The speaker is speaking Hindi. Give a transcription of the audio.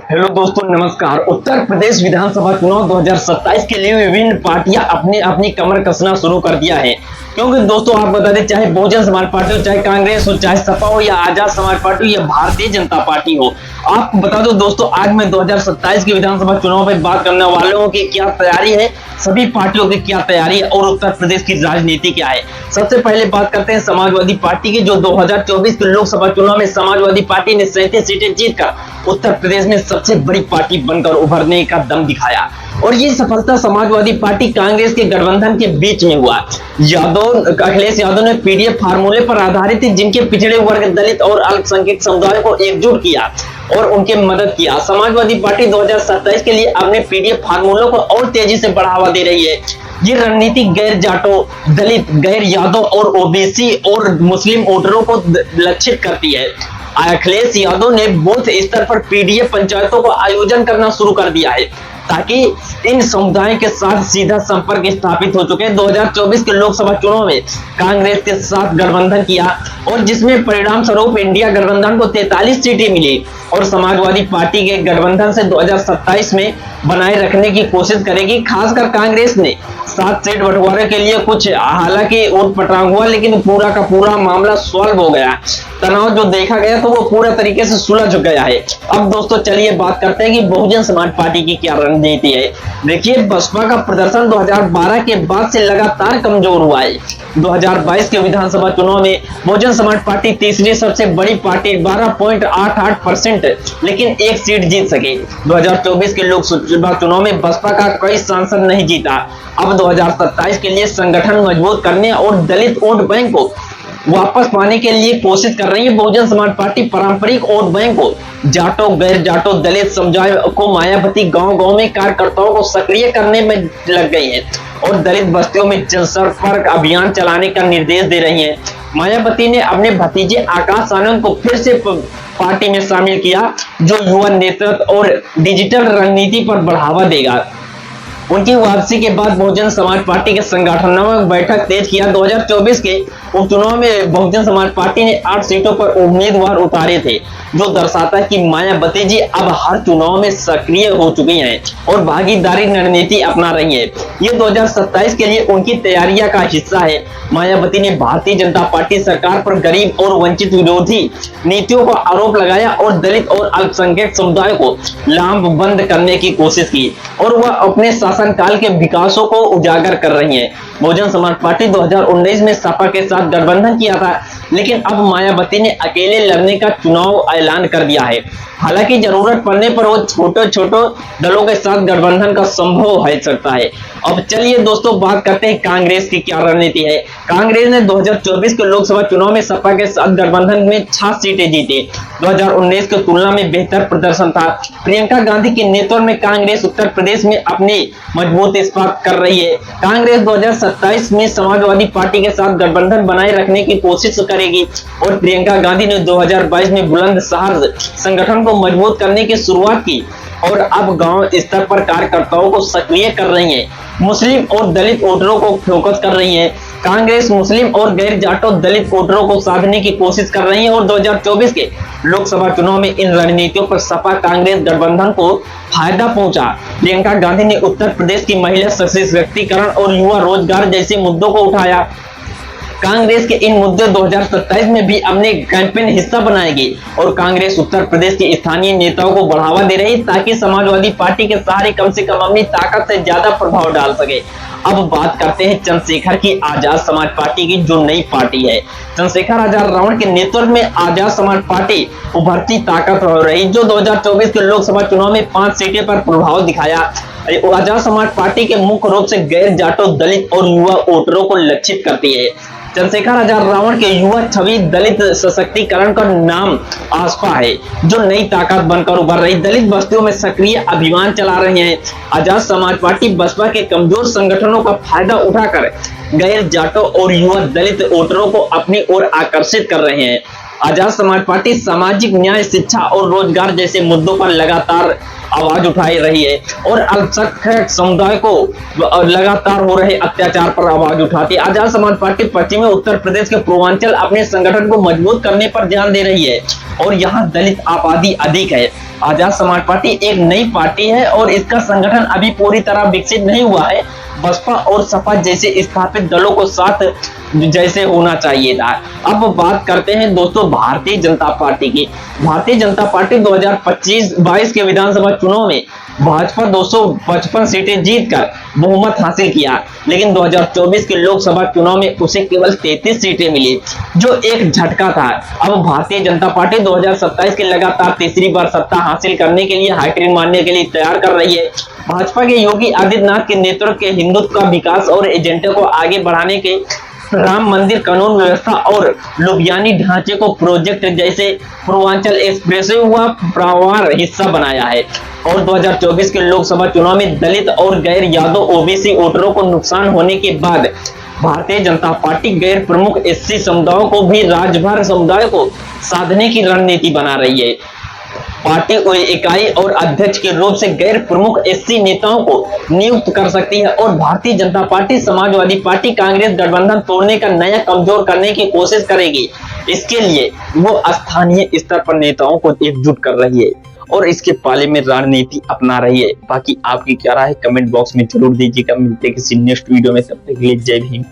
हेलो दोस्तों, नमस्कार। उत्तर प्रदेश विधानसभा चुनाव 2027 के लिए विभिन्न पार्टियां अपनी अपनी कमर कसना शुरू कर दिया है। क्योंकि दोस्तों आप बता दें, चाहे बहुजन समाज पार्टी हो, चाहे कांग्रेस हो, चाहे सपा हो, या आजाद समाज पार्टी हो, या भारतीय जनता पार्टी हो, आपको बता दो दोस्तों, आज मैं 2027 के विधानसभा चुनाव पर बात करने वालों की क्या तैयारी है, सभी पार्टियों की क्या तैयारी है और उत्तर प्रदेश की राजनीति क्या है। सबसे पहले बात करते हैं समाजवादी पार्टी की, जो 2024 के लोकसभा चुनाव में समाजवादी पार्टी ने 37 सीटें जीतकर उत्तर प्रदेश में सबसे बड़ी पार्टी बनकर उभरने का दम दिखाया। और ये सफलता समाजवादी पार्टी कांग्रेस के गठबंधन के बीच में हुआ। अखिलेश यादव ने पीडीएफ फार्मूले पर आधारित जिनके पिछड़े वर्ग, दलित और अल्पसंख्यक समुदाय को एकजुट किया और उनके मदद किया। समाजवादी पार्टी 2027 के लिए अपने पीडीएफ फार्मूलों को और तेजी से बढ़ावा दे रही है। ये रणनीति गैर जाटो, दलित, गैर यादव और ओबीसी और मुस्लिम वोटरों को लक्षित करती है। अखिलेश यादव ने बूथ स्तर पर पीडीएफ पंचायतों का आयोजन करना शुरू कर दिया है, ताकि इन समुदायों के साथ सीधा संपर्क स्थापित हो चुके हैं। 2024 के लोकसभा चुनाव में कांग्रेस के साथ गठबंधन किया और जिसमें परिणाम स्वरूप इंडिया गठबंधन को 43 सीटें मिली और समाजवादी पार्टी के गठबंधन से 2027 में बनाए रखने की कोशिश करेगी। खासकर कांग्रेस ने 7 सीट बंटवारे के लिए कुछ हालांकि ऊट पटांग हुआ, लेकिन पूरा का पूरा मामला सॉल्व हो गया। तनाव जो देखा गया तो वो पूरा तरीके से सुलझ गया है। अब दोस्तों चलिए बात करते हैं कि बहुजन समाज पार्टी की क्या रणनीति है। देखिए, बसपा का प्रदर्शन 2012 के बाद से लगातार कमजोर हुआ है। 2022 के विधानसभा चुनाव में बहुजन समाज पार्टी तीसरी सबसे बड़ी पार्टी 12.88%, लेकिन एक सीट जीत सके। 2024 के लोकसभा चुनाव में बसपा का कोई सांसद नहीं जीता। अब 2027 के लिए संगठन मजबूत करने और दलित वोट बैंक को वापस पाने के लिए कोशिश कर रही है। बहुजन समाज पार्टी पारंपरिक वोट बैंक को, जाटो, गैर जाटो, दलित समुदाय को मायावती गांव-गांव में कार्यकर्ताओं को सक्रिय करने में लग गई है और दलित बस्तियों में जनसंपर्क अभियान चलाने का निर्देश दे रही है। मायावती ने अपने भतीजे आकाश आनंद को फिर से पार्टी में शामिल किया, जो युवा नेतृत्व और डिजिटल रणनीति पर बढ़ावा देगा। उनकी वापसी के बाद बहुजन समाज पार्टी के संगठनात्मक बैठक तेज किया। 2024 के उपचुनाव में बहुजन समाज पार्टी ने 8 सीटों पर उम्मीदवार उतारे थे, जो दर्शाता है कि मायावती जी अब हर चुनाव में सक्रिय हो चुकी हैं और भागीदारी रणनीति अपना रही है। ये 2027 के लिए उनकी तैयारियां का हिस्सा है। मायावती ने भारतीय जनता पार्टी सरकार पर गरीब और वंचित विरोधी नीतियों का आरोप लगाया और दलित और अल्पसंख्यक समुदाय को लामबंद करने की कोशिश की और वह अपने शासनकाल के विकासों को उजागर कर रही है। बहुजन समाज पार्टी 2019 में सपा के साथ गठबंधन किया था, लेकिन अब मायावती ने अकेले लड़ने का चुनाव ऐलान कर दिया है। हालांकि जरूरत पड़ने पर वो छोटे दलों के साथ गठबंधन का संभव हो सकता है। अब चलिए दोस्तों बात करते हैं कांग्रेस की क्या रणनीति है। कांग्रेस ने 2024 के लोकसभा चुनाव में सपा के साथ गठबंधन में 6 सीटें जीती। 2019 की तुलना में बेहतर प्रदर्शन था। प्रियंका गांधी के नेतृत्व में कांग्रेस उत्तर प्रदेश में अपनी मजबूत इस्पात कर रही है। कांग्रेस 2027 में समाजवादी पार्टी के साथ गठबंधन बनाए रखने की कोशिश करेगी और प्रियंका गांधी ने 2022 में बुलंदशहर संगठन को मजबूत करने की शुरुआत की और अब गांव स्तर पर कार्यकर्ताओं को सक्रिय कर रही है। मुस्लिम और दलित वोटरों को फोकस कर रही है। कांग्रेस मुस्लिम और गैर जाटो दलित वोटरों को साधने की कोशिश कर रही है और 2024 के लोकसभा चुनाव में इन रणनीतियों पर सपा कांग्रेस गठबंधन को फायदा पहुंचा। प्रियंका गांधी ने उत्तर प्रदेश की महिला सशक्तिकरण और युवा रोजगार जैसे मुद्दों को उठाया। कांग्रेस के इन मुद्दे 2027 में भी अपने कैंपेन हिस्सा बनाएगी और कांग्रेस उत्तर प्रदेश के स्थानीय नेताओं को बढ़ावा दे रही है, ताकि समाजवादी पार्टी के सहारे कम से कम अपनी ताकत से ज्यादा प्रभाव डाल सके। अब बात करते हैं चंद्रशेखर की आजाद समाज पार्टी की, जो नई पार्टी है। चंद्रशेखर आजाद रावण के नेतृत्व में आजाद समाज पार्टी उभरती ताकत हो रही, जो 2024 के लोकसभा चुनाव में 5 सीटें पर प्रभाव दिखाया। आजाद समाज पार्टी के मुख्य रूप से गैर जाटो, दलित और युवा वोटरों को लक्षित करती है। चंद्रशेखर आजाद रावण के युवा छवि दलित सशक्तिकरण का नाम आस्था है, जो नई ताकत बनकर उभर रही दलित बस्तियों में सक्रिय अभियान चला रहे हैं। आजाद समाज पार्टी बसपा के कमजोर संगठनों का फायदा उठाकर गैर जाटो और युवा दलित वोटरों को अपनी ओर आकर्षित कर रहे हैं। आजाद समाज पार्टी सामाजिक न्याय, शिक्षा और रोजगार जैसे मुद्दों पर लगातार आवाज उठाई रही है और अल्पसंख्यक समुदाय को लगातार हो रहे अत्याचार पर आवाज उठाती है। आजाद समाज पार्टी पश्चिमी उत्तर प्रदेश के पूर्वांचल अपने संगठन को मजबूत करने पर ध्यान दे रही है और यहाँ दलित आबादी अधिक है। आजाद समाज पार्टी एक नई पार्टी है और इसका संगठन अभी पूरी तरह विकसित नहीं हुआ है। बसपा और सपा जैसे स्थापित दलों को साथ जैसे होना चाहिए था। अब बात करते हैं दोस्तों भारतीय जनता पार्टी की। भारतीय जनता पार्टी 2025-22 के विधानसभा चुनाव में भाजपा 255 सीटें जीतकर बहुमत हासिल किया, लेकिन 2024 के लोकसभा चुनाव में उसे केवल 33 सीटें मिली, जो एक झटका था। अब भारतीय जनता पार्टी 2027 के लगातार तीसरी बार सत्ता हासिल करने के लिए हाईट्रिक मारने के लिए तैयार कर रही है। भाजपा के योगी आदित्यनाथ के नेतृत्व के हिंदुत्व का विकास और एजेंडे को आगे बढ़ाने के राम मंदिर, कानून व्यवस्था और लुधियानी ढांचे को प्रोजेक्ट जैसे पूर्वांचल एक्सप्रेसवे हुआ प्रवार हिस्सा बनाया है और 2024 के लोकसभा चुनाव में दलित और गैर यादव ओबीसी वोटरों को नुकसान होने के बाद भारतीय जनता पार्टी गैर प्रमुख एससी समुदायों को भी राजभर समुदाय को साधने की रणनीति बना रही है। पार्टी इकाई और अध्यक्ष के रूप से गैर प्रमुख एससी नेताओं को नियुक्त कर सकती है और भारतीय जनता पार्टी समाजवादी पार्टी कांग्रेस गठबंधन तोड़ने का नया कमजोर करने की कोशिश करेगी। इसके लिए वो स्थानीय स्तर पर नेताओं को एकजुट कर रही है और इसके पाले में रणनीति अपना रही है। बाकी आपकी क्या राय है कमेंट बॉक्स में जरूर दीजिएगा। मिलते हैं किसी नेक्स्ट वीडियो में, तब तक के लिए जय भीम।